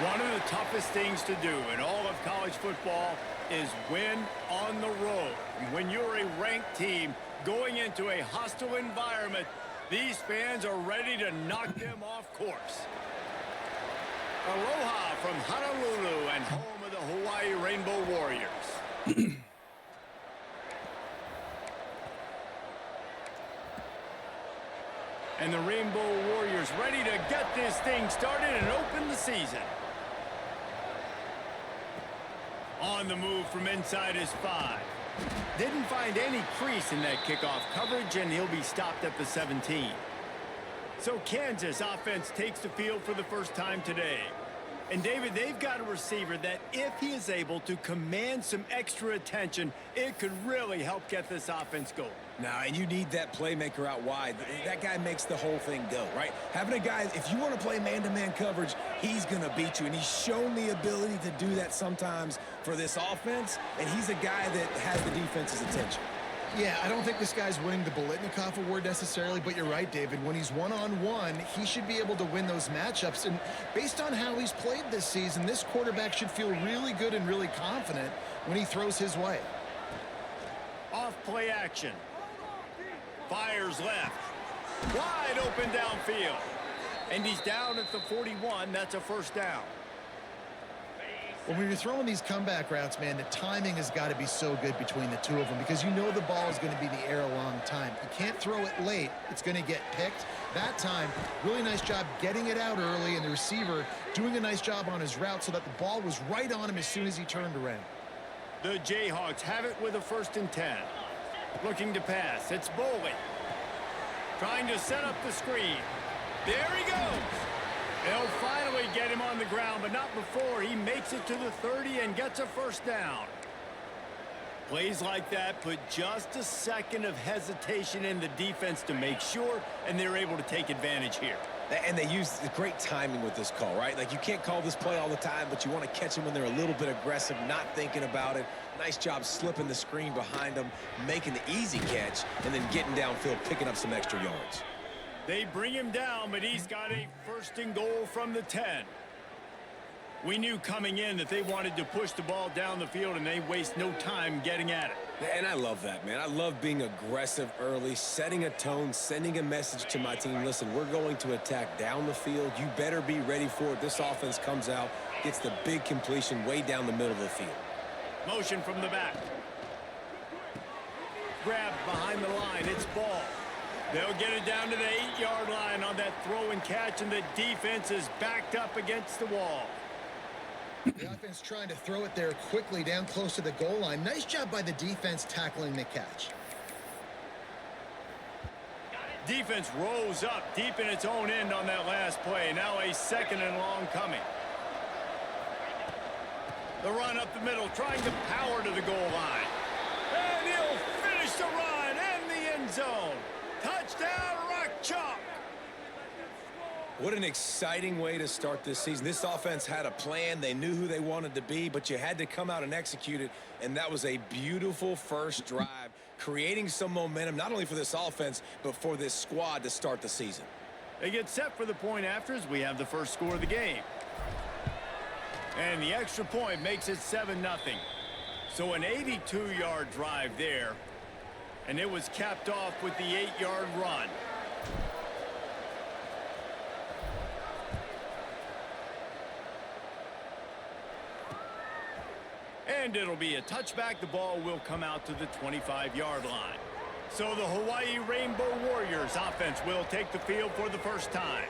One of the toughest things to do in all of college football is win on the road. When you're a ranked team going into a hostile environment, these fans are ready to knock them off course. Aloha from Honolulu and home of the Hawaii Rainbow Warriors. And the Rainbow Warriors ready to get this thing started and open the season. On the move from inside his 5. Didn't find any crease in that kickoff coverage, and he'll be stopped at the 17. So Kansas offense takes the field for the first time today. And David, they've got a receiver that if he is able to command some extra attention, it could really help get this offense going. Now, and you need that playmaker out wide. That guy makes the whole thing go, right? Having a guy, if you want to play man-to-man coverage, he's going to beat you. And he's shown the ability to do that sometimes for this offense. And he's a guy that has the defense's attention. Yeah, I don't think this guy's winning the Biletnikoff Award necessarily, but you're right, David. When he's one-on-one, he should be able to win those matchups. And based on how he's played this season, this quarterback should feel really good and really confident when he throws his way. Off play action. Fires left. Wide open downfield. And he's down at the 41. That's a first down. When you're throwing these comeback routes, man, the timing has got to be so good between the two of them because you know the ball is going to be in the air a long time. You can't throw it late. It's going to get picked. That time, really nice job getting it out early, and the receiver doing a nice job on his route so that the ball was right on him as soon as he turned around. The Jayhawks have it with a 1st and 10. Looking to pass. It's Boley. Trying to set up the screen. There he goes. They'll finally get him on the ground, but not before he makes it to the 30 and gets a first down. Plays like that put just a second of hesitation in the defense to make sure, and they're able to take advantage here. And they use great timing with this call, right? Like, you can't call this play all the time, but you want to catch them when they're a little bit aggressive, not thinking about it. Nice job slipping the screen behind them, making the easy catch, and then getting downfield, picking up some extra yards. They bring him down, but he's got a 1st and goal from the 10. We knew coming in that they wanted to push the ball down the field, and they waste no time getting at it. And I love that, man. I love being aggressive early, setting a tone, sending a message to my team. Listen, we're going to attack down the field. You better be ready for it. This offense comes out, gets the big completion way down the middle of the field. Motion from the back. Grabbed behind the line. It's ball. They'll get it down to the 8-yard line on that throw and catch, and the defense is backed up against the wall. The offense trying to throw it there quickly down close to the goal line. Nice job by the defense tackling the catch. Defense rose up deep in its own end on that last play. Now a 2nd and long coming. The run up the middle, trying to power to the goal line. And he'll finish the run and the end zone. Touchdown, Rock Chalk. What an exciting way to start this season. This offense had a plan. They knew who they wanted to be, but you had to come out and execute it, and that was a beautiful first drive, creating some momentum, not only for this offense, but for this squad to start the season. They get set for the point after as we have the first score of the game. And the extra point makes it 7-0. So an 82-yard drive there. And it was capped off with the 8-yard run. And it'll be a touchback. The ball will come out to the 25-yard line. So the Hawaii Rainbow Warriors offense will take the field for the first time.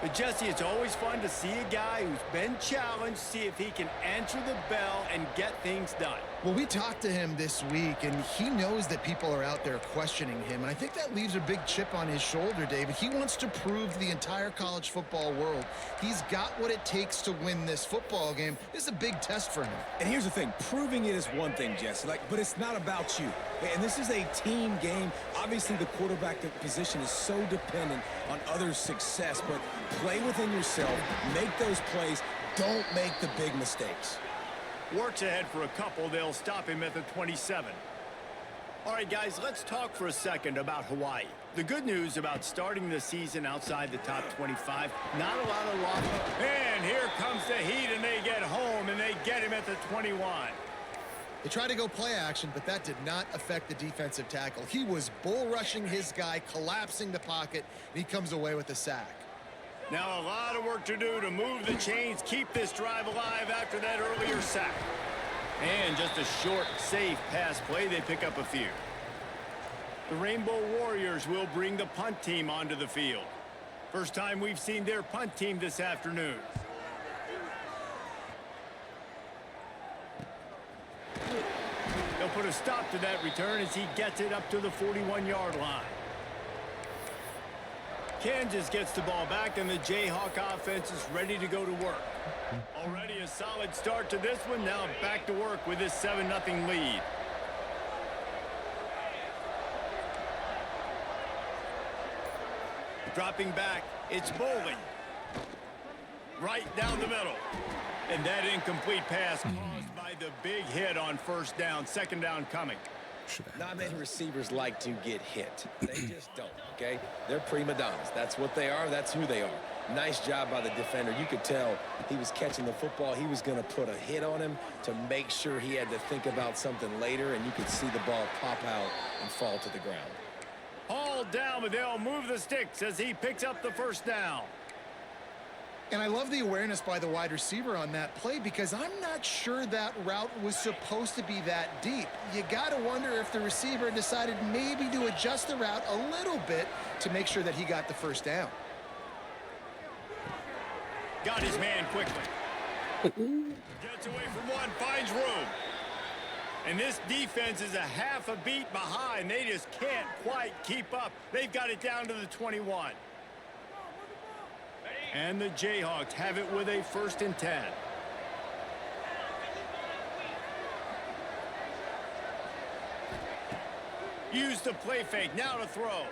But Jesse, it's always fun to see a guy who's been challenged, see if he can answer the bell and get things done. Well, we talked to him this week, and he knows that people are out there questioning him. And I think that leaves a big chip on his shoulder, David. He wants to prove to the entire college football world he's got what it takes to win this football game. This is a big test for him. And here's the thing. Proving it is one thing, Jesse, but it's not about you. And this is a team game. Obviously, the quarterback position is so dependent on others' success, but play within yourself, make those plays, don't make the big mistakes. Works ahead for a couple. They'll stop him at the 27. All right, guys, let's talk for a second about Hawaii. The good news about starting the season outside the top 25, not a lot of loss. And here comes the heat, and they get home, and they get him at the 21. They tried to go play action, but that did not affect the defensive tackle. He was bull rushing his guy, collapsing the pocket, and he comes away with a sack. Now a lot of work to do to move the chains, keep this drive alive after that earlier sack. And just a short, safe pass play, they pick up a few. The Rainbow Warriors will bring the punt team onto the field. First time we've seen their punt team this afternoon. They'll put a stop to that return as he gets it up to the 41-yard line. Kansas gets the ball back, and the Jayhawk offense is ready to go to work. Already a solid start to this one. Now back to work with this 7-0 lead. Dropping back, it's Bowling. Right down the middle. And that incomplete pass caused by the big hit on first down. Second down coming. Not many receivers like to get hit. They just don't, okay? They're prima donnas. That's what they are. That's who they are. Nice job by the defender. You could tell he was catching the football. He was going to put a hit on him to make sure he had to think about something later, and you could see the ball pop out and fall to the ground. Hauled down, but they'll move the sticks as he picks up the first down. And I love the awareness by the wide receiver on that play because I'm not sure that route was supposed to be that deep. You got to wonder if the receiver decided maybe to adjust the route a little bit to make sure that he got the first down. Got his man quickly. Gets away from one, finds room. And this defense is a half a beat behind. They just can't quite keep up. They've got it down to the 21. And the Jayhawks have it with a 1st and 10. Use the play fake. Now to throw.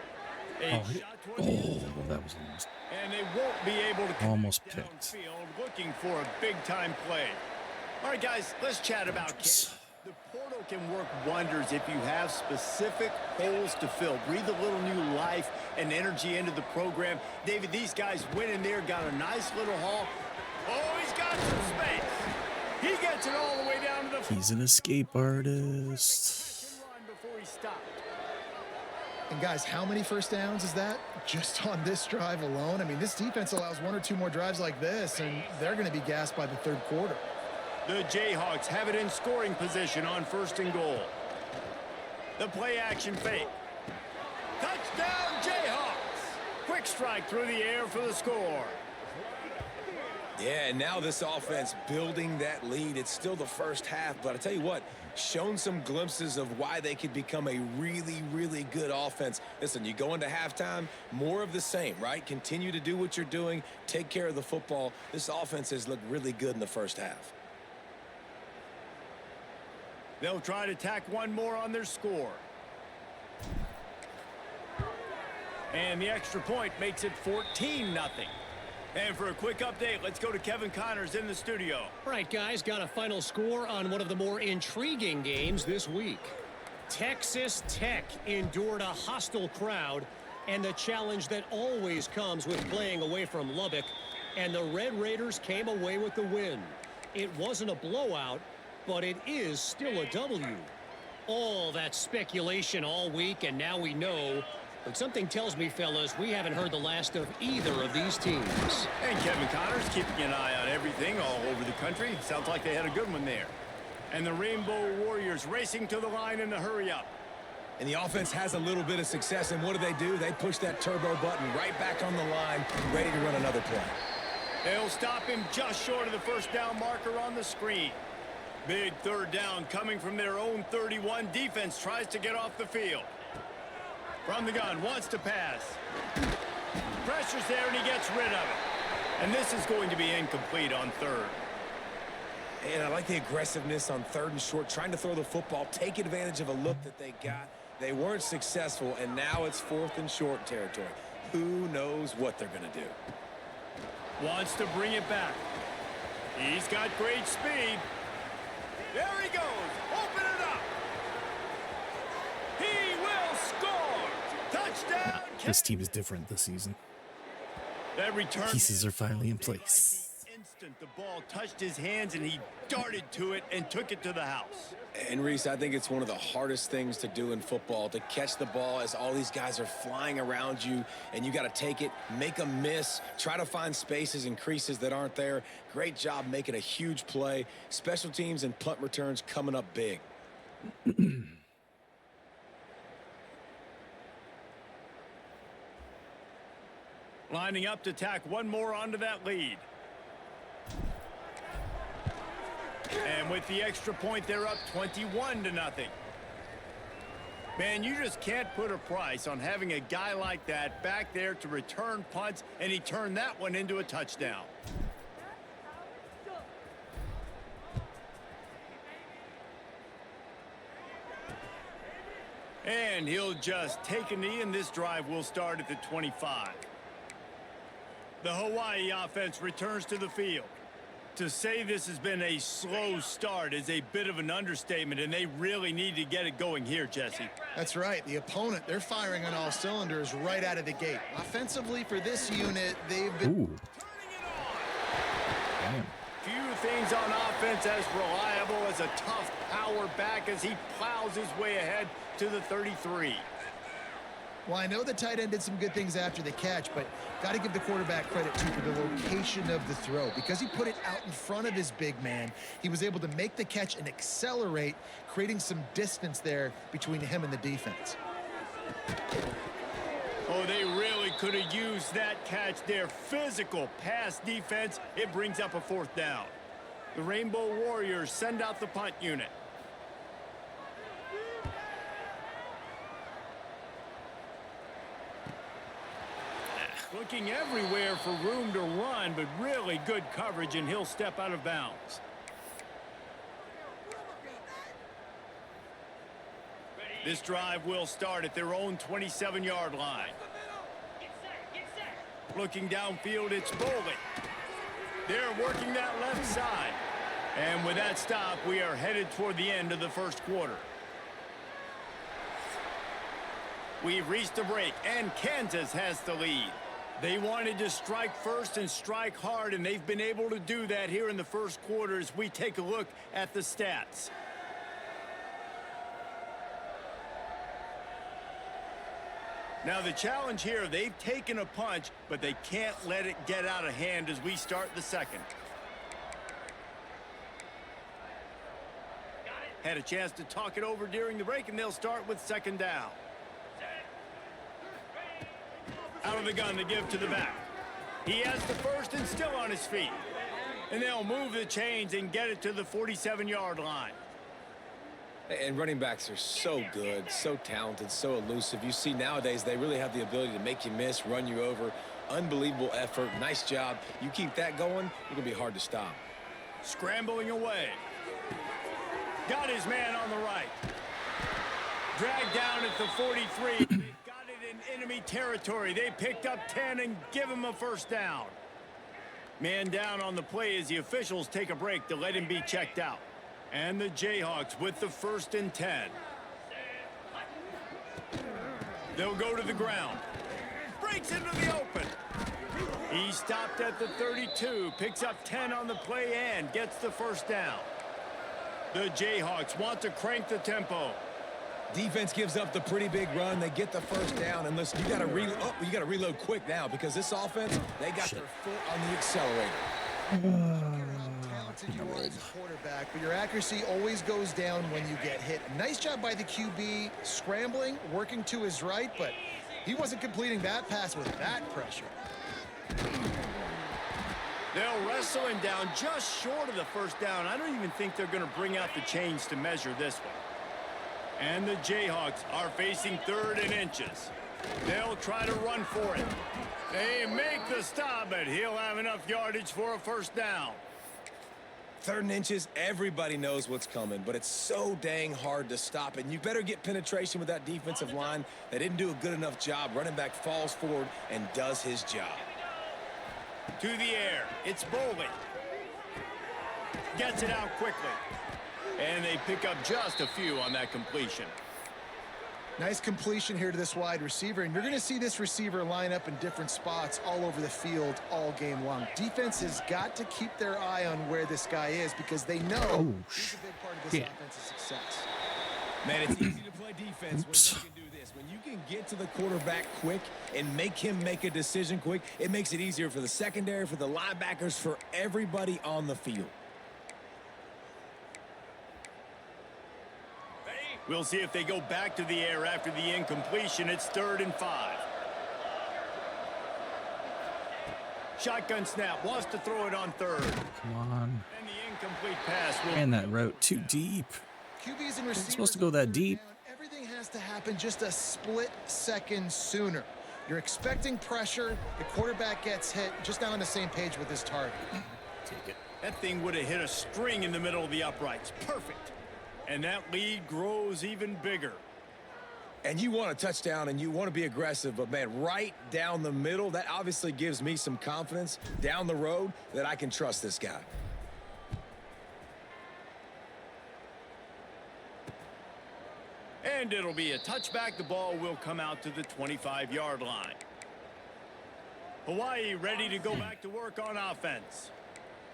That was almost. And they won't be able to almost picked. Downfield looking for a big-time play. All right, guys, let's chat about Kansas. The portal can work wonders if you have specific holes to fill. Breathe a little new life and energy into the program. David, these guys went in there, got a nice little haul. Oh, he's got some space. He gets it all the way down to the... He's an escape artist. Before he stopped. And guys, how many first downs is that just on this drive alone? I mean, this defense allows 1 or 2 more drives like this, and they're going to be gassed by the 3rd quarter. The Jayhawks have it in scoring position on 1st and goal. The play action fake. Touchdown Jayhawks! Quick strike through the air for the score. Yeah, and now this offense building that lead. It's still the first half, but I tell you what, shown some glimpses of why they could become a really, really good offense. Listen, you go into halftime, more of the same, right? Continue to do what you're doing, take care of the football. This offense has looked really good in the first half. They'll try to tack one more on their score. And the extra point makes it 14-0. And for a quick update, let's go to Kevin Connors in the studio. All right, guys, got a final score on one of the more intriguing games this week. Texas Tech endured a hostile crowd and the challenge that always comes with playing away from Lubbock, and the Red Raiders came away with the win. It wasn't a blowout, but it is still a W. All that speculation all week, and now we know. But something tells me, fellas, we haven't heard the last of either of these teams. And Kevin Connors keeping an eye on everything all over the country. Sounds like they had a good one there. And the Rainbow Warriors racing to the line in the hurry-up. And the offense has a little bit of success, and what do? They push that turbo button right back on the line, ready to run another play. They'll stop him just short of the first down marker on the screen. Big 3rd down coming from their own 31. Defense tries to get off the field. From the gun, wants to pass. Pressure's there, and he gets rid of it. And this is going to be incomplete on 3rd. And I like the aggressiveness on 3rd and short, trying to throw the football, take advantage of a look that they got. They weren't successful, and now it's 4th and short territory. Who knows what they're going to do? Wants to bring it back. He's got great speed. There he goes. Open it up. He Touchdown! This team is different this season. That return Pieces are finally in place. the instant the ball touched his hands and he darted to it and took it to the house. And Reese, I think it's one of the hardest things to do in football, to catch the ball as all these guys are flying around you, and you got to take it, make a miss, try to find spaces and creases that aren't there. Great job making a huge play. Special teams and punt returns coming up big. Lining up to tack one more onto that lead. And with the extra point, they're up 21-0. Man, you just can't put a price on having a guy like that back there to return punts, and he turned that one into a touchdown. And he'll just take a knee, and this drive will start at the 25. The Hawaii offense returns to the field. To say this has been a slow start is a bit of an understatement, and they really need to get it going here, Jesse. That's right. The opponent, they're firing on all cylinders right out of the gate. Offensively for this unit, they've been... Ooh. Damn. Few things on offense as reliable as a tough power back as he plows his way ahead to the 33. Well, I know the tight end did some good things after the catch, but got to give the quarterback credit, too, for the location of the throw. Because he put it out in front of his big man, he was able to make the catch and accelerate, creating some distance there between him and the defense. Oh, they really could have used that catch there. Physical pass defense. It brings up a fourth down. The Rainbow Warriors send out the punt unit. Looking everywhere for room to run, but really good coverage, and he'll step out of bounds. This drive will start at their own 27-yard line. Looking downfield, it's Boley. They're working that left side. And with that stop, we are headed toward the end of the first quarter. We've reached a break, and Kansas has the lead. They wanted to strike first and strike hard, and they've been able to do that here in the first quarter as we take a look at the stats. Now the challenge here, they've taken a punch, but they can't let it get out of hand as we start the second. Had a chance to talk it over during the break, and they'll start with second down. Out of the gun to give to the back. He has the first and still on his feet. And they'll move the chains and get it to the 47-yard line. And running backs are so good, so talented, so elusive. You see nowadays they really have the ability to make you miss, run you over. Unbelievable effort. Nice job. You keep that going, it'll be hard to stop. Scrambling away. Got his man on the right. Dragged down at the 43. They've got it in enemy territory. They picked up 10 and give him a first down. Man down on the play as the officials take a break to let him be checked out. And the Jayhawks with the 1st and 10. They'll go to the ground. Breaks into the open. He stopped at the 32, picks up 10 on the play and gets the first down. The Jayhawks want to crank the tempo. Defense gives up the pretty big run. They get the first down. And listen, you got to reload quick now because this offense, they got their foot on the accelerator. You are as a quarterback, but your accuracy always goes down when you get hit. Nice job by the QB, scrambling, working to his right, but he wasn't completing that pass with that pressure. They'll wrestle him down just short of the first down. I don't even think they're going to bring out the chains to measure this one. And the Jayhawks are facing 3rd and inches. They'll try to run for it. They make the stop, but he'll have enough yardage for a first down. 3rd and inches, everybody knows what's coming, but it's so dang hard to stop. And you better get penetration with that defensive line. They didn't do a good enough job. Running back falls forward and does his job. To the air, it's Boley. Gets it out quickly. And they pick up just a few on that completion. Nice completion here to this wide receiver, and you're going to see this receiver line up in different spots all over the field all game long. Defense has got to keep their eye on where this guy is because they know he's a big part of this offense's success. Man, it's easy to play defense when you can do this. When you can get to the quarterback quick and make him make a decision quick, it makes it easier for the secondary, for the linebackers, for everybody on the field. We'll see if they go back to the air after the incompletion. It's 3rd and 5. Shotgun snap. Wants to throw it on 3rd. Come on. And the incomplete pass. And that route too deep. QBs and receivers supposed to go that deep. Everything has to happen just a split second sooner. You're expecting pressure. The quarterback gets hit. Just not on the same page with his target. Take it. That thing would have hit a string in the middle of the uprights. Perfect. And that lead grows even bigger. And you want a touchdown and you want to be aggressive, but man, right down the middle, that obviously gives me some confidence down the road that I can trust this guy. And it'll be a touchback. The ball will come out to the 25-yard line. Hawaii ready to go back to work on offense.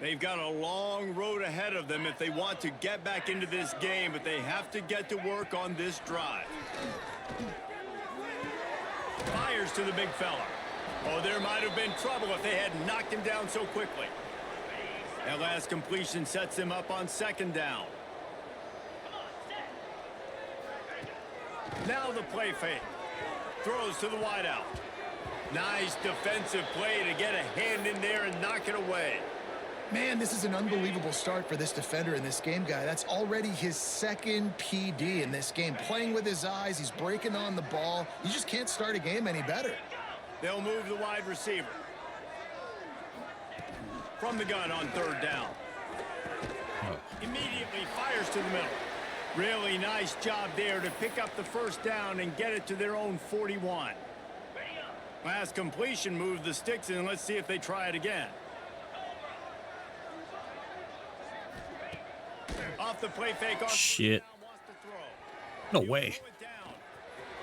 They've got a long road ahead of them if they want to get back into this game, but they have to get to work on this drive. Fires to the big fella. Oh, there might have been trouble if they had knocked him down so quickly. That last completion sets him up on 2nd down. Now the play fake. Throws to the wideout. Nice defensive play to get a hand in there and knock it away. Man, this is an unbelievable start for this defender in this game, guy. That's already his 2nd PD in this game. Playing with his eyes, he's breaking on the ball. You just can't start a game any better. They'll move the wide receiver. From the gun on 3rd down. Immediately fires to the middle. Really nice job there to pick up the 1st down and get it to their own 41. Last completion moved the sticks in. Let's see if they try it again. Off the play fake. Off Shit. No way.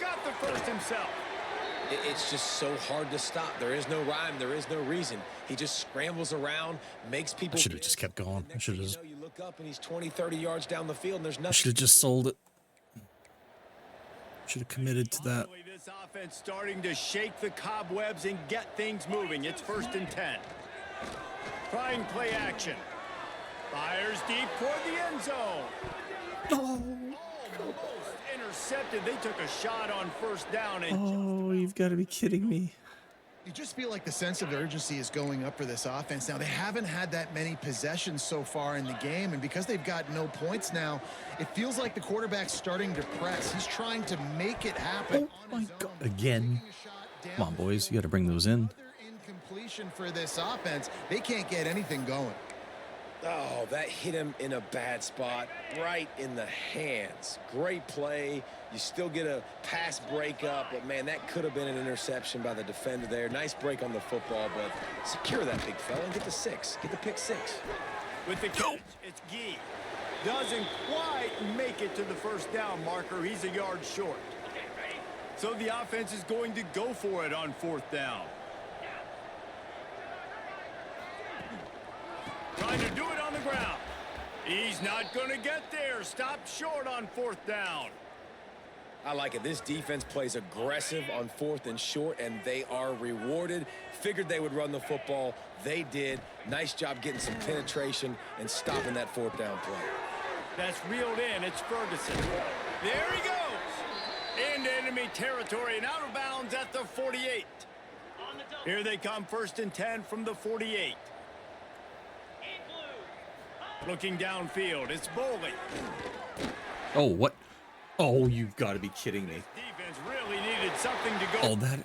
Got the 1st himself. It's just so hard to stop. There is no rhyme. There is no reason. He just scrambles around, makes people. I should have just kept going. I should have just. You look up and he's 20, 30 yards down the field, and there's nothing. I should have just sold it. Should have committed to that. This offense starting to shake the cobwebs and get things moving. It's 1st and 10. Trying play action. Fires deep toward the end zone. Almost intercepted. They took a shot on 1st down. And Oh, you've got to be kidding me. You just feel like the sense of urgency is going up for this offense. Now, they haven't had that many possessions so far in the game, and because they've got no points now, it feels like the quarterback's starting to press. He's trying to make it happen. Oh, my God. Again. Come on, boys. You got to bring those in. Another incompletion for this offense. They can't get anything going. Oh, that hit him in a bad spot, right in the hands. Great play. You still get a pass breakup, but, man, that could have been an interception by the defender there. Nice break on the football, but secure that big fella and get the 6. Get the pick 6. with the catch, it's Gee. Doesn't quite make it to the 1st down marker. He's a yard short. So the offense is going to go for it on 4th down. Trying to do it on the ground. He's not going to get there. Stop short on 4th down. I like it. This defense plays aggressive on 4th and short, and they are rewarded. Figured they would run the football. They did. Nice job getting some penetration and stopping that 4th down play. That's reeled in. It's Ferguson. There he goes. Into enemy territory and out of bounds at the 48. Here they come, 1st and 10 from the 48. Looking downfield, it's Bowley. Oh, what? Oh, you've got to be kidding me. Defense really needed something to go. Oh, that.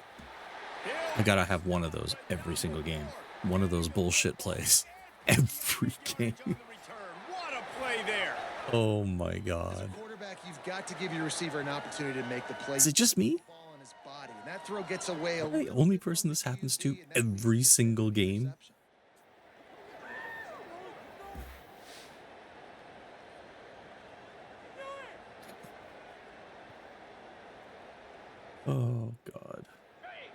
I got to have one of those every single game. One of those bullshit plays. Every game. What a play there. Oh, my God. Quarterback, you've got to give your receiver an opportunity to make the play. Is it just me? Ball on his body, and that throw gets away. Am I the only person this happens to every single game? Oh, God.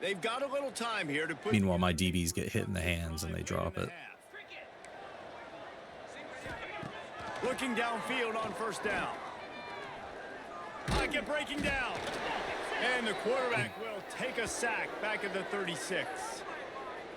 They've got a little time here to put. Meanwhile, my DBs get hit in the hands and they drop it. Looking downfield on first down. Pocket breaking down. And the quarterback will take a sack back at the 36.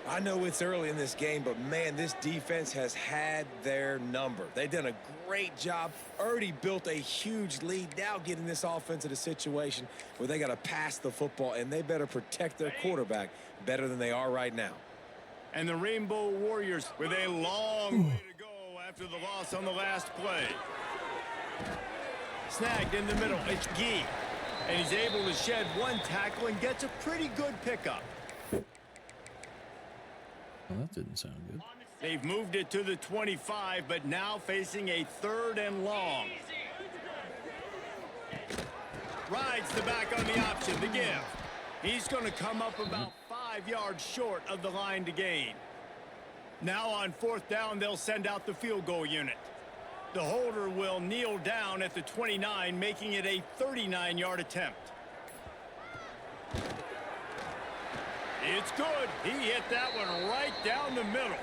I know it's early in this game, but man, this defense has had their number. They've done a great job, already built a huge lead, now getting this offense in a situation where they got to pass the football, and they better protect their quarterback better than they are right now. And the Rainbow Warriors with a long way to go after the loss on the last play. Snagged in the middle, it's Gee. And he's able to shed one tackle and gets a pretty good pickup. Well, that didn't sound good. They've moved it to the 25, but now facing a 3rd and long. Rides the back on the option, the give. He's going to come up about 5 yards short of the line to gain. Now on 4th down, they'll send out the field goal unit. The holder will kneel down at the 29, making it a 39-yard attempt. It's good. He hit that one right down the middle.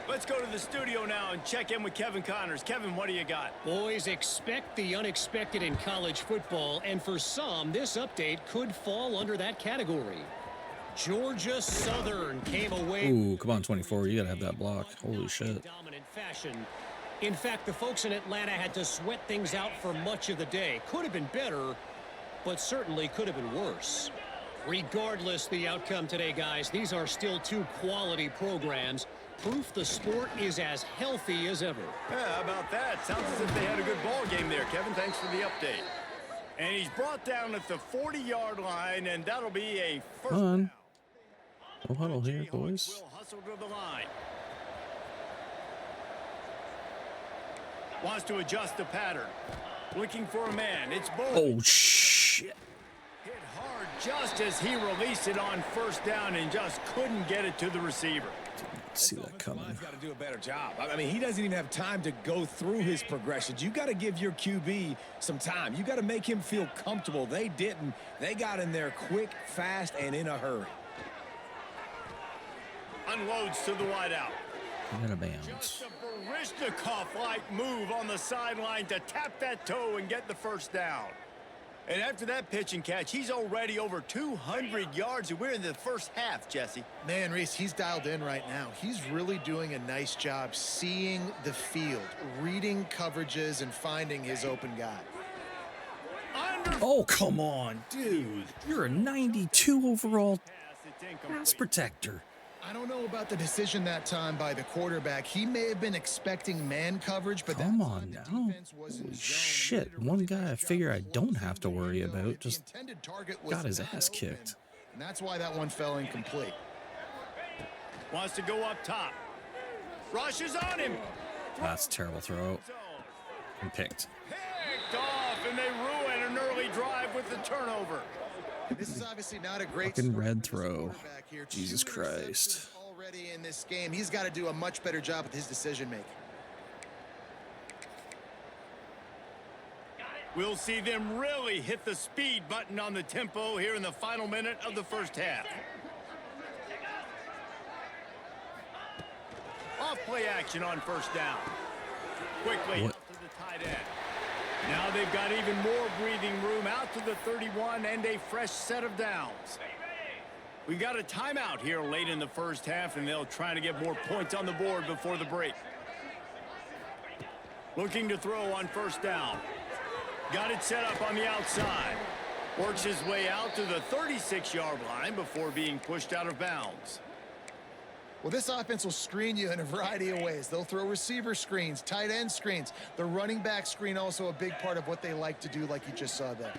Let's go to the studio now and check in with Kevin Connors. Kevin, what do you got? Boys, expect the unexpected in college football, and for some, this update could fall under that category. Georgia Southern came away. Ooh, come on, 24. You got to have that block. Holy shit. Dominant fashion. In fact, the folks in Atlanta had to sweat things out for much of the day. Could have been better, but certainly could have been worse. Regardless the outcome today, guys, these are still 2 quality programs. Proof the sport is as healthy as ever. Yeah, how about that? Sounds as if they had a good ball game there, Kevin. Thanks for the update. And he's brought down at the 40-yard line, and that'll be a first down. No huddle here, boys. Will hustle to the line. Wants to adjust the pattern. Looking for a man. It's Bull. Oh, shit. Hit hard just as he released it on first down and just couldn't get it to the receiver. See that coming. He's got to do a better job. I mean, he doesn't even have time to go through his progressions. You got to give your QB some time. You got to make him feel comfortable. They didn't. They got in there quick, fast, and in a hurry. Unloads to the wideout. Out of bounds. Just a Baryshnikov-like move on the sideline to tap that toe and get the first down. And after that pitch and catch, he's already over 200 yards, and we're in the first half, Jesse. Man, Reese, he's dialed in right now. He's really doing a nice job seeing the field, reading coverages, and finding his open guy. Oh, come on, dude. You're a 92 overall pass protector. I don't know about the decision that time by the quarterback. He may have been expecting man coverage, but Come on now. Holy shit. One guy I figure I don't have to worry about just got his ass kicked. And that's why that one fell incomplete. Wants to go up top. Rushes on him. That's a terrible throw. And picked. Picked off, and they ruin an early drive with the turnover. This is obviously not a great Fucking red throw. Jesus Christ. Already in this game, he's got to do a much better job with his decision making. We'll see them really hit the speed button on the tempo here in the final minute of the first half. Off play action on first down. Quickly out to the tight end. Now they've got even more breathing room out to the 31 and a fresh set of downs. We got a timeout here late in the first half, and they'll try to get more points on the board before the break. Looking to throw on first down. Got it set up on the outside. Works his way out to the 36-yard line before being pushed out of bounds. Well, this offense will screen you in a variety of ways. They'll throw receiver screens, tight end screens. The running back screen also a big part of what they like to do, like you just saw there.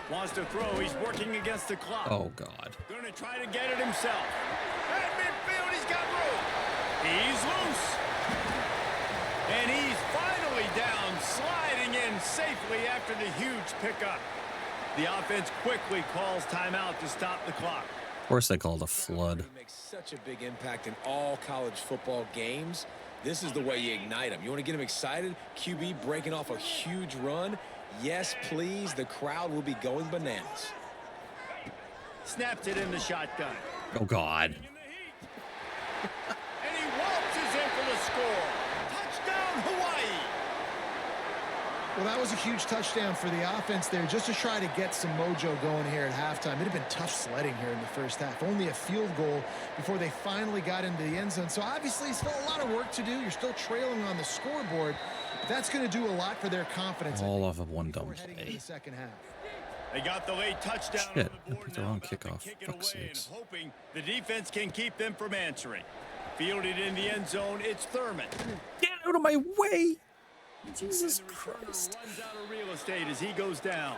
Wants to throw. He's working against the clock. Oh, God. Going to try to get it himself. At midfield, he's got room. He's loose. And he's finally down, sliding in safely after the huge pickup. The offense quickly calls timeout to stop the clock. Of course they called a flood. He makes such a big impact in all college football games. This is the way you ignite him. You want to get him excited? QB breaking off a huge run. Yes, please. The crowd will be going bananas. Snaps it in the shotgun. Oh, God. And he waltzes in for the score. Touchdown, Hawaii. Well, that was a huge touchdown for the offense there, just to try to get some mojo going here at halftime. It'd have been tough sledding here in the first half. Only a field goal before they finally got into the end zone. So obviously still a lot of work to do. You're still trailing on the scoreboard. But that's going to do a lot for their confidence. All off of one dumb Heading into play. the second half. They got the late touchdown Shit, on I the board picked the now, wrong about to kickoff. kick it Fuck's away and sakes. hoping the defense can keep them from answering. Fielded in the end zone, it's Thurman. Get out of my way! Jesus And the returner Christ. runs out of real estate as he goes down.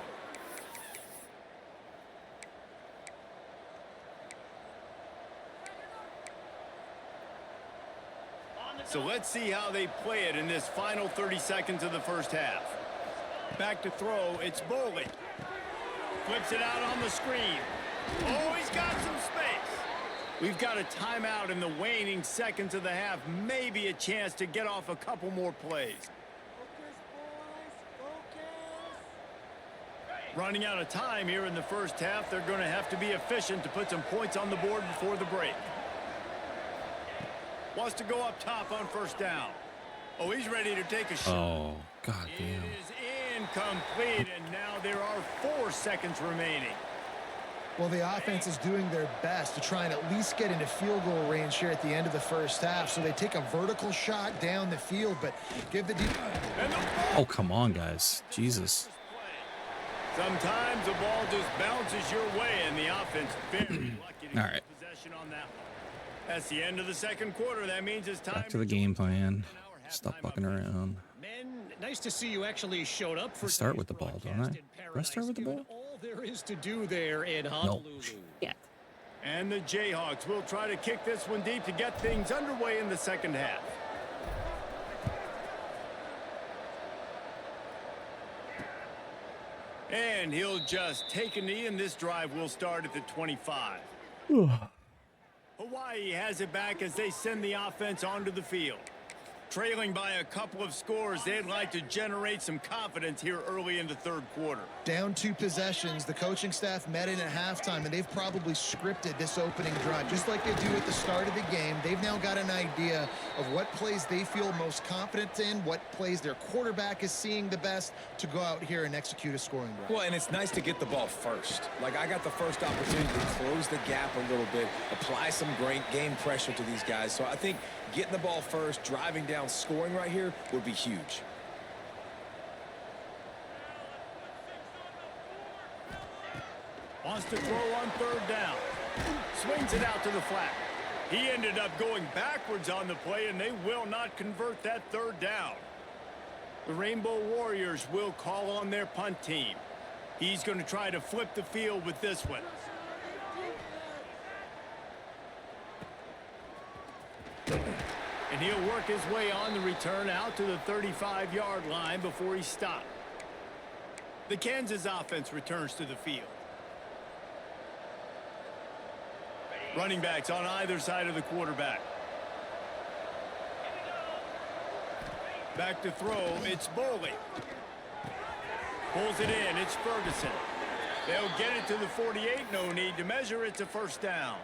So let's see how they play it in this final 30 seconds of the first half. Back to throw, it's Boley. Flips it out on the screen. Oh, he's got some space. We've got a timeout in the waning seconds of the half. Maybe a chance to get off a couple more plays. Running out of time here in the first half. They're going to have to be efficient to put some points on the board before the break. Wants to go up top on first down. Oh, he's ready to take a shot. Oh, God It damn. is incomplete, and now there are 4 seconds remaining. Well, the offense is doing their best to try and at least get into field goal range here at the end of the first half. So they take a vertical shot down the field, but give the And the ball Oh, come on, guys. Jesus. Sometimes the ball just bounces your way, and the offense very lucky to All get right. possession on that one. That's the end of the second quarter. That means it's time Back to the game plan. our Stop halftime fucking update. around. Men, nice to see you actually showed up for I start today's with the ball, don't broadcast I? in Do I start with the paradise, ball? given all there is to do there in No. Honolulu. Yeah. And the Jayhawks will try to kick this one deep to get things underway in the second half. And he'll just take a knee, and this drive will start at the 25. Hawaii has it back as they send the offense onto the field. Trailing by a couple of scores, they'd like to generate some confidence here early in the third quarter. down 2 possessions. The coaching staff met in at halftime, and they've probably scripted this opening drive just like they do at the start of the game. They've now got an idea of what plays they feel most confident in, what plays their quarterback is seeing the best to go out here and execute a scoring drive. Well, and it's nice to get the ball first. Like, I got the first opportunity to close the gap a little bit, apply some great game pressure to these guys. So I think getting the ball first, driving down, scoring right here would be huge. Wants to throw on third down. Swings it out to the flat. He ended up going backwards on the play, and they will not convert that third down. The Rainbow Warriors will call on their punt team. He's going to try to flip the field with this one. And he'll work his way on the return out to the 35-yard line before he stopped. The Kansas offense returns to the field. Running backs on either side of the quarterback. Back to throw, it's Boley. Pulls it in, it's Ferguson. They'll get it to the 48, no need to measure, it's a first down.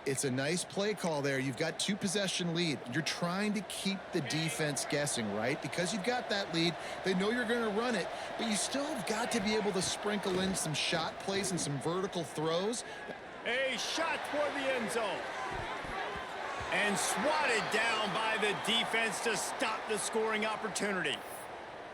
It's a nice play call there. You've got 2 possession lead. You're trying to keep the defense guessing, right? Because you've got that lead. They know you're going to run it, but you still have got to be able to sprinkle in some shot plays and some vertical throws. A shot toward the end zone. And swatted down by the defense to stop the scoring opportunity.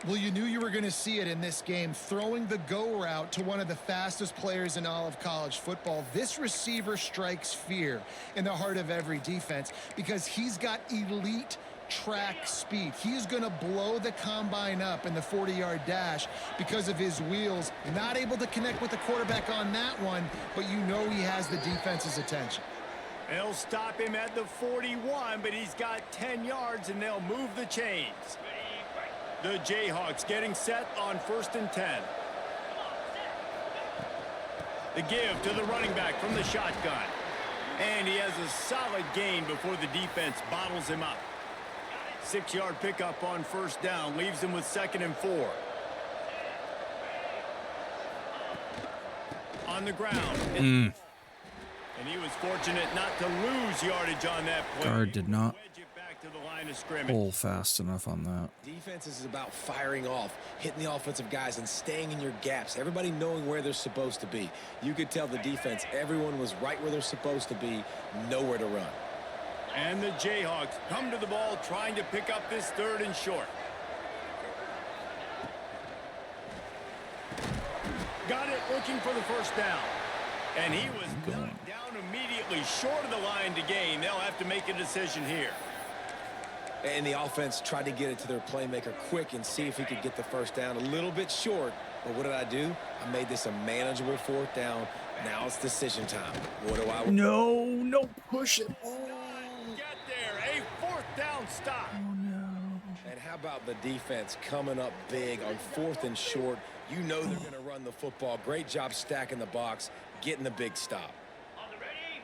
Well, you knew you were going to see it in this game, throwing the go route to one of the fastest players in all of college football. This receiver strikes fear in the heart of every defense because he's got elite track speed. He's going to blow the combine up in the 40-yard dash because of his wheels. Not able to connect with the quarterback on that one, but you know he has the defense's attention. They'll stop him at the 41, but he's got 10 yards, and they'll move the chains. The Jayhawks getting set on 1st and 10. The give to the running back from the shotgun. And he has a solid gain before the defense bottles him up. 6-yard pickup on first down leaves him with 2nd and 4. on the ground. And he was fortunate not to lose yardage on that play. Guard did not Wedge it back to the line of scrimmage. pull fast enough on that. Defense is about firing off, hitting the offensive guys, and staying in your gaps. Everybody knowing where they're supposed to be. You could tell the defense, everyone was right where they're supposed to be, nowhere to run. And the Jayhawks come to the ball trying to pick up this 3rd and short. Got it looking for the first down. And he was knocked down immediately short of the line to gain. They'll have to make a decision here. And the offense tried to get it to their playmaker quick and see if he could get the first down. A little bit short, but what did I do? I made this a manageable 4th down. Now it's decision time. What do I... No, push it. Get there, a 4th down stop. And how about the defense coming up big on 4th and short? You know they're going to run the football. Great job stacking the box, getting the big stop. On the ready.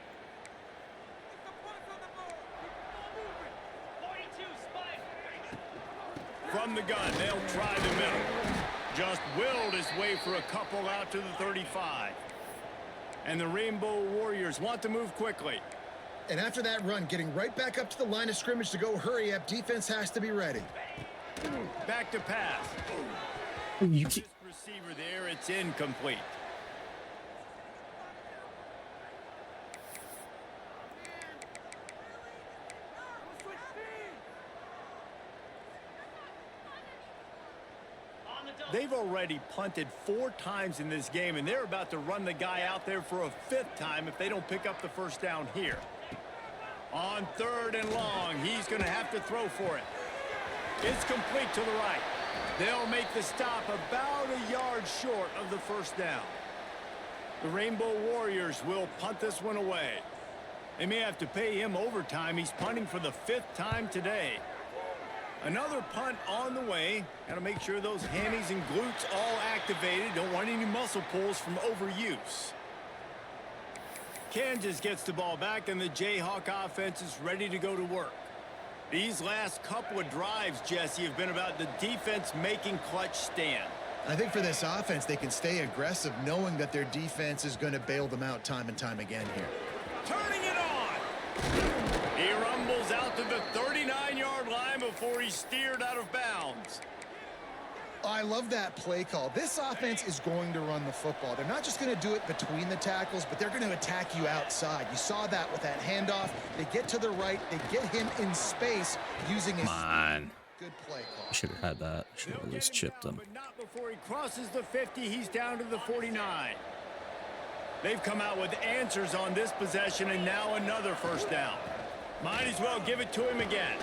From the gun, they'll try the middle. Just willed his way for a couple out to the 35. And the Rainbow Warriors want to move quickly. And after that run, getting right back up to the line of scrimmage to go hurry up, defense has to be ready. Back to pass. You This receiver there, it's incomplete. They've already punted 4 times in this game, and they're about to run the guy out there for a 5th time if they don't pick up the first down here. On 3rd and long, he's going to have to throw for it. It's complete to the right. They'll make the stop about a yard short of the first down. The Rainbow Warriors will punt this one away. They may have to pay him overtime. He's punting for the 5th time today. Another punt on the way. Got to make sure those hammies and glutes all activated. Don't want any muscle pulls from overuse. Kansas gets the ball back, and the Jayhawk offense is ready to go to work. These last couple of drives, Jesse, have been about the defense making clutch stand. I think for this offense, they can stay aggressive knowing that their defense is going to bail them out time and time again here. Turning it on. He rumbles out to the 39-yard line before he's steered out of bounds. I love that play call. This offense is going to run the football. They're not just going to do it between the tackles, but they're going to attack you outside. You saw that with that handoff. They get to the right. They get him in space using his good play call. should have had that. Should have at least chipped him. But not before he crosses the 50. He's down to the 49. They've come out with answers on this possession, and now another first down. Might as well give it to him again.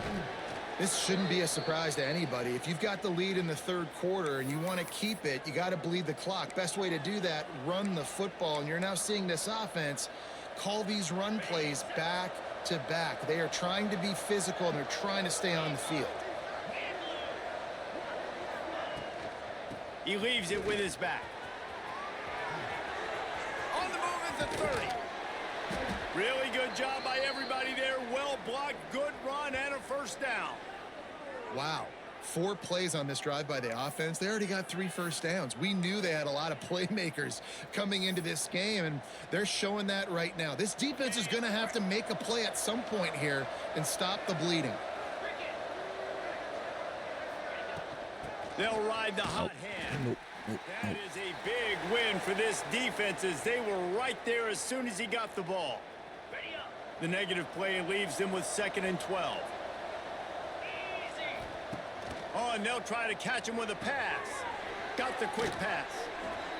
This shouldn't be a surprise to anybody. If you've got the lead in the 3rd quarter and you want to keep it, you got to bleed the clock. Best way to do that, run the football. And you're now seeing this offense call these run plays back to back. They are trying to be physical, and they're trying to stay on the field. He leaves it with his back. On the move at the 30. Really good job by everybody there. Well blocked, good run, and a first down. Wow. 4 plays on this drive by the offense. They already got 3 first downs. We knew they had a lot of playmakers coming into this game, and they're showing that right now. This defense is going to have to make a play at some point here and stop the bleeding. They'll ride the hot hand. That is a big win for this defense, as they were right there as soon as he got the ball. The negative play leaves them with 2nd and 12. Oh, and they'll try to catch him with a pass. Got the quick pass.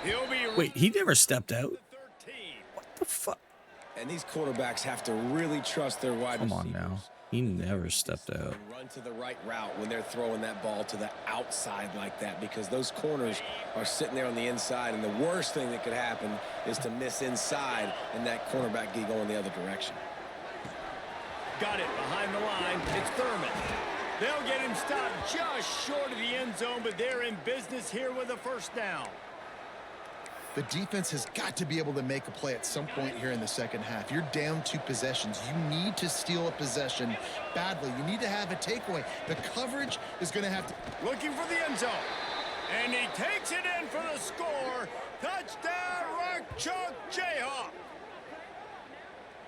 He'll be... Wait, he never stepped out? What the fuck? And these quarterbacks have to really trust their wide receivers. Come on now. He never stepped out. And run to the right route when they're throwing that ball to the outside like that, because those corners are sitting there on the inside, and the worst thing that could happen is to miss inside and that cornerback get going the other direction. Got it behind the line. It's Thurman. They'll get him stopped just short of the end zone, but they're in business here with a first down. The defense has got to be able to make a play at some point here in the second half. You're down 2 possessions. You need to steal a possession badly. You need to have a takeaway. The coverage is going to have to... Looking for the end zone. And he takes it in for the score. Touchdown, Chunk Jayhawk.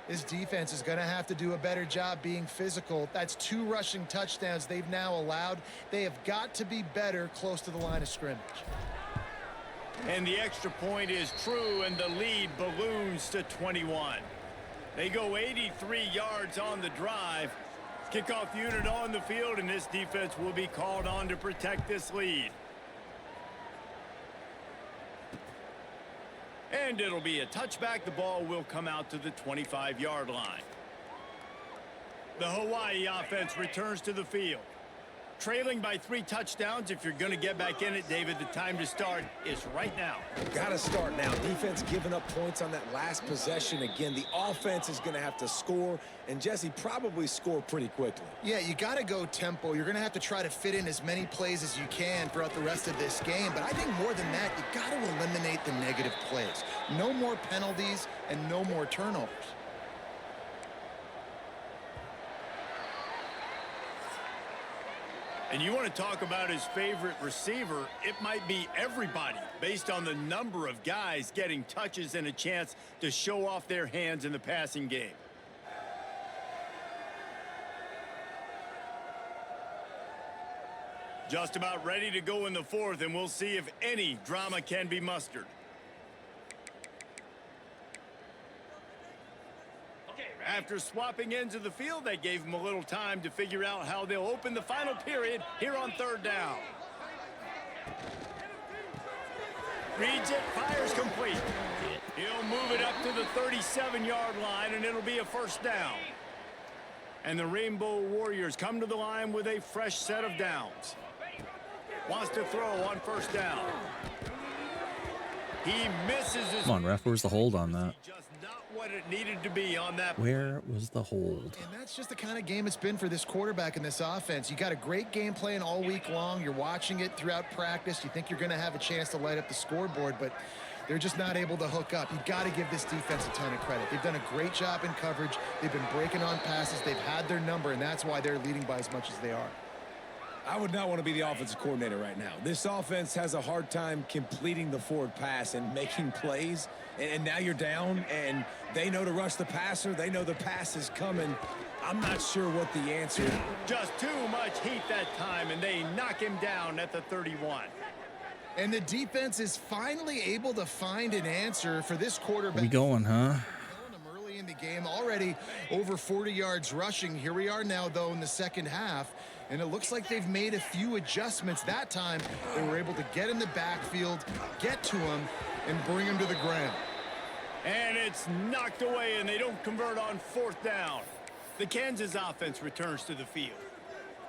This defense is going to have to do a better job being physical. That's 2 rushing touchdowns they've now allowed. They have got to be better close to the line of scrimmage. And the extra point is true, and the lead balloons to 21. They go 83 yards on the drive. Kickoff unit on the field, and this defense will be called on to protect this lead. And it'll be a touchback. The ball will come out to the 25-yard line. The Hawaii offense returns to the field. Trailing by 3 touchdowns. If you're going to get back in it, David, the time to start is right now. Got to start now. Defense giving up points on that last possession. Again, the offense is going to have to score, and Jesse probably score pretty quickly. Yeah, you got to go tempo. You're going to have to try to fit in as many plays as you can throughout the rest of this game. But I think more than that, you got to eliminate the negative plays. No more penalties and no more turnovers. And you want to talk about his favorite receiver, it might be everybody based on the number of guys getting touches and a chance to show off their hands in the passing game. Just about ready to go in the 4th, and we'll see if any drama can be mustered. After swapping ends of the field, that gave them a little time to figure out how they'll open the final period here on 3rd down. Reads it, fires complete. He'll move it up to the 37-yard line, and it'll be a 1st down. And the Rainbow Warriors come to the line with a fresh set of downs. Wants to throw on 1st down. He misses his... Come on, ref, where's the hold on that? Just not what it needed to be on that. Where was the hold? And that's just the kind of game it's been for this quarterback in this offense. You got a great game plan all week long. You're watching it throughout practice. You think you're going to have a chance to light up the scoreboard, but they're just not able to hook up. You got to give this defense a ton of credit. They've done a great job in coverage. They've been breaking on passes. They've had their number, and that's why they're leading by as much as they are. I would not want to be the offensive coordinator right now. This offense has a hard time completing the forward pass and making plays. And now you're down, and they know to rush the passer. They know the pass is coming. I'm not sure what the answer is. Just too much heat that time, and they knock him down at the 31. And the defense is finally able to find an answer for this quarterback. We going, huh? Early in the game, already over 40 yards rushing. Here we are now, though, in the 2nd half. And it looks like they've made a few adjustments. That time, they were able to get in the backfield, get to him, and bring him to the ground. And it's knocked away, and they don't convert on 4th down. The Kansas offense returns to the field.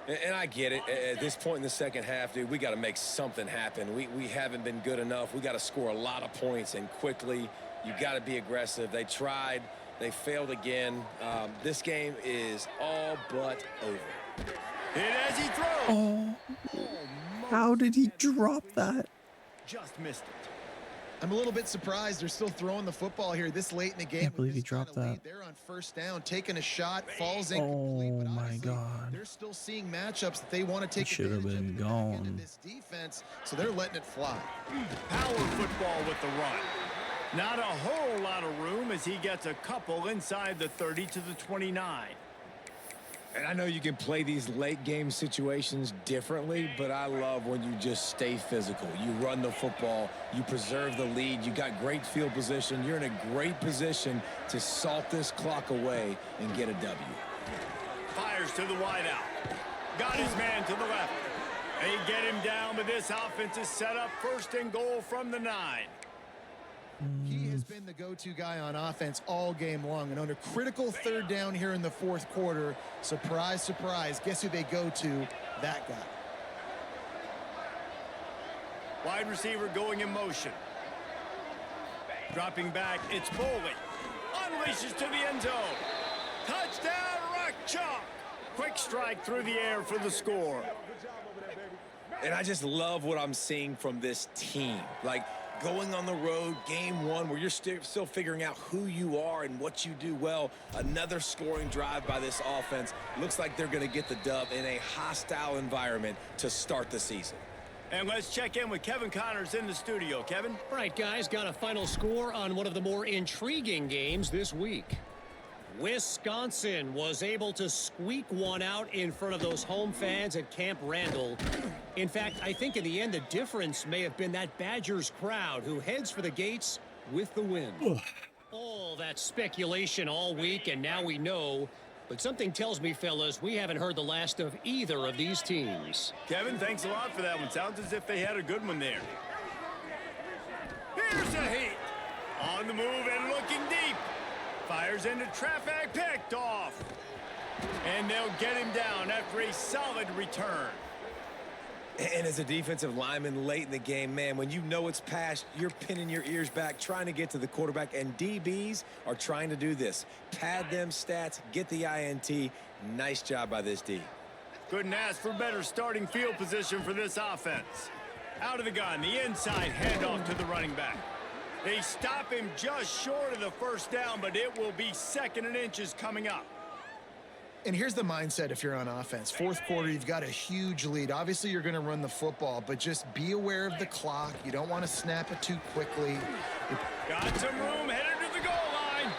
And I get it. At this point in the 2nd half, dude, we got to make something happen. We haven't been good enough. We got to score a lot of points, and quickly. You got to be aggressive. They tried. They failed again. This game is all but over. Hit as he throws. Oh, how did he drop that? Just missed it. I'm a little bit surprised they're still throwing the football here this late in the game. Can't believe he dropped that. They're on 1st down, taking a shot, falls incomplete. Oh but my God. They're still seeing matchups that they want to take Should have advantage been of gone. into this defense, so they're letting it fly. Power football with the run. Not a whole lot of room as he gets a couple inside the 30 to the 29. And I know you can play these late game situations differently, but I love when you just stay physical. You run the football, you preserve the lead, you got great field position. You're in a great position to salt this clock away and get a W. Fires to the wideout. Got his man to the left. They get him down, but this offense is set up 1st and goal from the 9. He has been the go-to guy on offense all game long, and under critical 3rd down here in the 4th quarter, surprise, surprise, guess who they go to? That guy. Wide receiver going in motion. Dropping back, it's Boley. Unleashes to the end zone. Touchdown, Rock Chalk. Quick strike through the air for the score. And I just love what I'm seeing from this team. Like, going on the road, game 1, where you're still figuring out who you are and what you do well. Another scoring drive by this offense. Looks like they're going to get the dub in a hostile environment to start the season. And let's check in with Kevin Connors in the studio. Kevin? All right, guys, got a final score on one of the more intriguing games this week. Wisconsin was able to squeak one out in front of those home fans at Camp Randall. In fact, I think in the end, the difference may have been that Badgers crowd who heads for the gates with the win. All that speculation all week, and now we know. But something tells me, fellas, we haven't heard the last of either of these teams. Kevin, thanks a lot for that one. Sounds as if they had a good one there. Here's a hit. On the move and looking deep. Fires into traffic, picked off. And they'll get him down after a solid return. And as a defensive lineman late in the game, man, when you know it's past, you're pinning your ears back, trying to get to the quarterback, and DBs are trying to do this. Pad them stats, get the INT. Nice job by this D. Couldn't ask for better starting field position for this offense. Out of the gun, the inside handoff to the running back. They stop him just short of the first down, but it will be 2nd and inches coming up. And here's the mindset if you're on offense. Fourth quarter, you've got a huge lead. Obviously, you're going to run the football, but just be aware of the clock. You don't want to snap it too quickly. Got some room, headed to the goal line,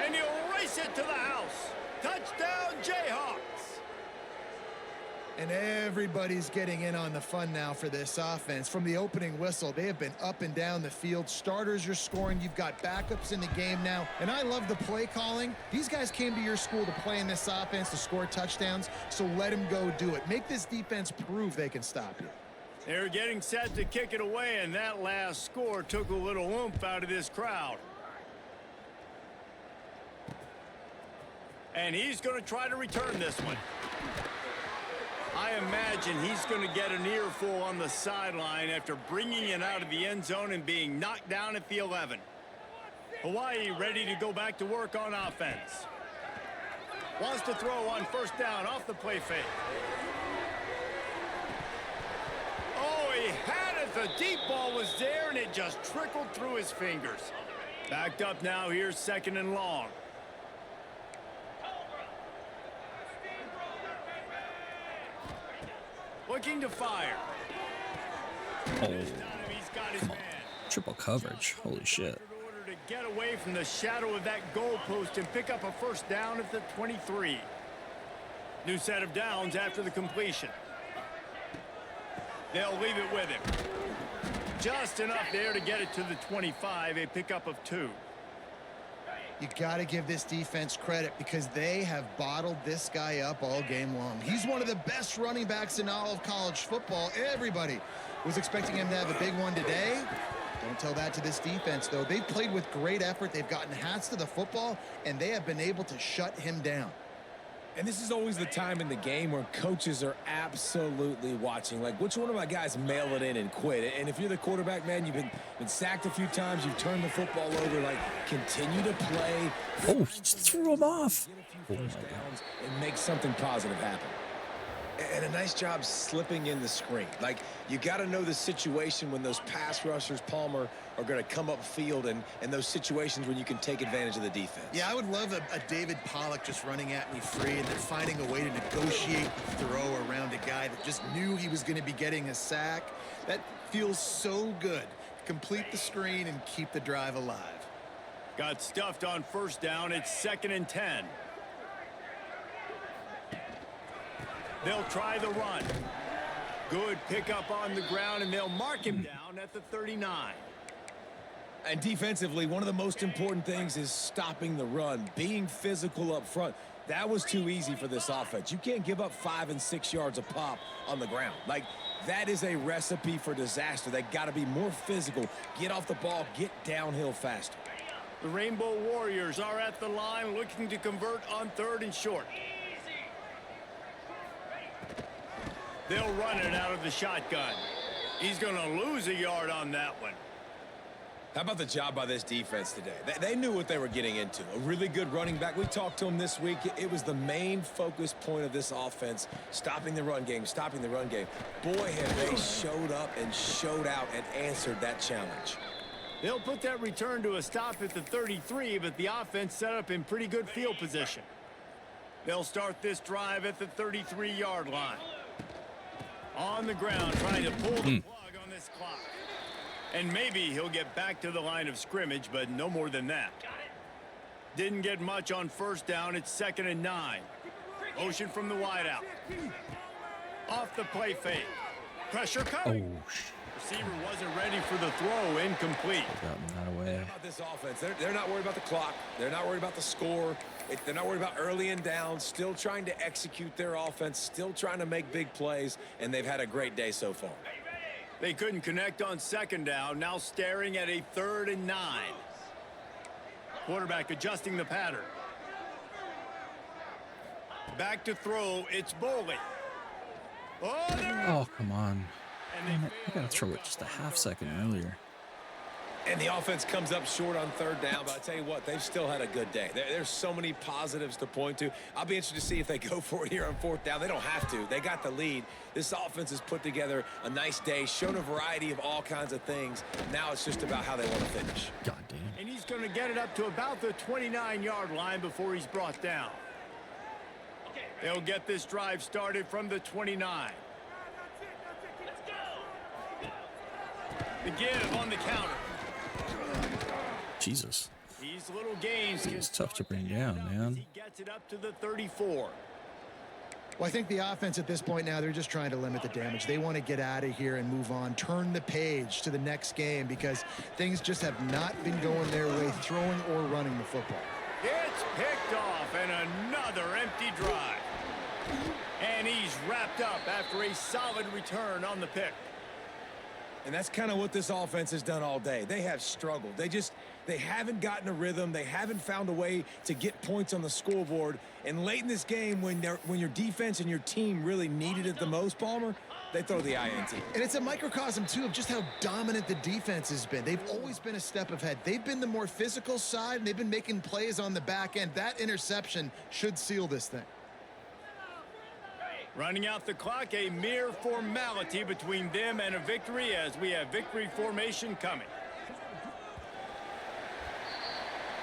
and he'll race it to the house. Touchdown, Jayhawks. And everybody's getting in on the fun now for this offense. From the opening whistle, they have been up and down the field. Starters are scoring. You've got backups in the game now. And I love the play calling. These guys came to your school to play in this offense to score touchdowns, so let them go do it. Make this defense prove they can stop you. They're getting set to kick it away, and that last score took a little oomph out of this crowd. And he's going to try to return this one. I imagine he's going to get an earful on the sideline after bringing it out of the end zone and being knocked down at the 11. Hawaii ready to go back to work on offense. Wants to throw on first down off the play fake. Oh, he had it. The deep ball was there, and it just trickled through his fingers. Backed up now. Here's 2nd and long. Looking to fire. Oh, He's got his man. triple coverage. Holy shit. In order to get away from the shadow of that goalpost and pick up a first down at the 23. New set of downs after the completion. They'll leave it with him. Just enough there to get it to the 25, a pickup of 2. You got to give this defense credit because they have bottled this guy up all game long. He's one of the best running backs in all of college football. Everybody was expecting him to have a big one today. Don't tell that to this defense, though. They've played with great effort. They've gotten hats to the football, and they have been able to shut him down. And this is always the time in the game where coaches are absolutely watching. Like, which one of my guys mail it in and quit? And if you're the quarterback, man, you've been sacked a few times. You've turned the football over. Like, continue to play. Oh, he just threw him off. Get a few first downs and make something positive happen. And a nice job slipping in the screen. Like, you got to know the situation when those pass rushers, Palmer, are going to come up field and those situations when you can take advantage of the defense. Yeah, I would love a David Pollock just running at me free and then finding a way to negotiate the throw around a guy that just knew he was going to be getting a sack. That feels so good. Complete the screen and keep the drive alive. Got stuffed on first down. It's 2nd and 10. They'll try the run. Good pickup on the ground, and they'll mark him down at the 39. And defensively, one of the most important things is stopping the run, being physical up front. That was too easy for this offense. You can't give up 5 and 6 yards a pop on the ground. Like, that is a recipe for disaster. They got to be more physical, get off the ball, get downhill faster. The Rainbow Warriors are at the line looking to convert on 3rd and short. They'll run it out of the shotgun. He's going to lose a yard on that one. How about the job by this defense today? They knew what they were getting into. A really good running back. We talked to him this week. It was the main focus point of this offense, stopping the run game, stopping the run game. Boy, have they showed up and showed out and answered that challenge. They'll put that return to a stop at the 33, but the offense set up in pretty good field position. They'll start this drive at the 33-yard line. On the ground, trying to pull the plug on this clock. And maybe he'll get back to the line of scrimmage, but no more than that. Didn't get much on first down. It's 2nd and 9. Motion from the wideout. Off the play fake. Pressure coming. Oh, Receiver wasn't ready for the throw. Incomplete. gotten that away. About this offense, they're not worried about the clock. They're not worried about the score. They're not worried about early and down. Still trying to execute their offense. Still trying to make big plays, and they've had a great day so far. They couldn't connect on 2nd down. Now staring at a 3rd and 9. Quarterback adjusting the pattern. Back to throw. It's Boley. Oh, come on. Damn it. I gotta throw it just a half second earlier. And the offense comes up short on 3rd down, but I tell you what, they've still had a good day. There's so many positives to point to. I'll be interested to see if they go for it here on 4th down. They don't have to. They got the lead. This offense has put together a nice day, shown a variety of all kinds of things. Now it's just about how they want to finish. God damn. And he's going to get it up to about the 29-yard line before he's brought down. They'll get this drive started from the 29. The give on the counter. Jesus. These little gains It's tough to bring down, man. He gets it up to the 34. Well, I think the offense at this point now, they're just trying to limit the damage. They want to get out of here and move on, turn the page to the next game because things just have not been going their way, throwing or running the football. It's picked off and another empty drive. And he's wrapped up after a solid return on the pick. And that's kind of what this offense has done all day. They have struggled. They haven't gotten a rhythm. They haven't found a way to get points on the scoreboard. And late in this game, when your defense and your team really needed it the most, Palmer, they throw the INT. And it's a microcosm, too, of just how dominant the defense has been. They've always been a step ahead. They've been the more physical side, and they've been making plays on the back end. That interception should seal this thing. Running out the clock, a mere formality between them and a victory as we have victory formation coming.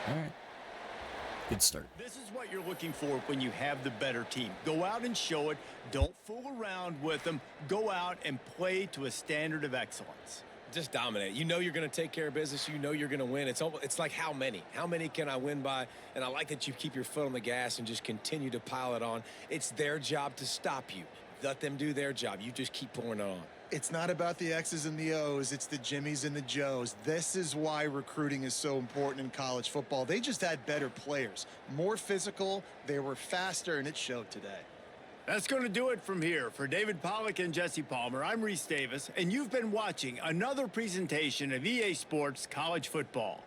All right. Good start. This is what you're looking for when you have the better team. Go out and show it. Don't fool around with them. Go out and play to a standard of excellence. Just dominate. You know you're going to take care of business. You know you're going to win. It's like how many? How many can I win by? And I like that you keep your foot on the gas and just continue to pile it on. It's their job to stop you. Let them do their job. You just keep pouring it on. It's not about the X's and the O's. It's the Jimmies and the Joes. This is why recruiting is so important in college football. They just had better players, more physical. They were faster, and it showed today. That's going to do it from here. For David Pollack and Jesse Palmer, I'm Reese Davis, and you've been watching another presentation of EA Sports College Football.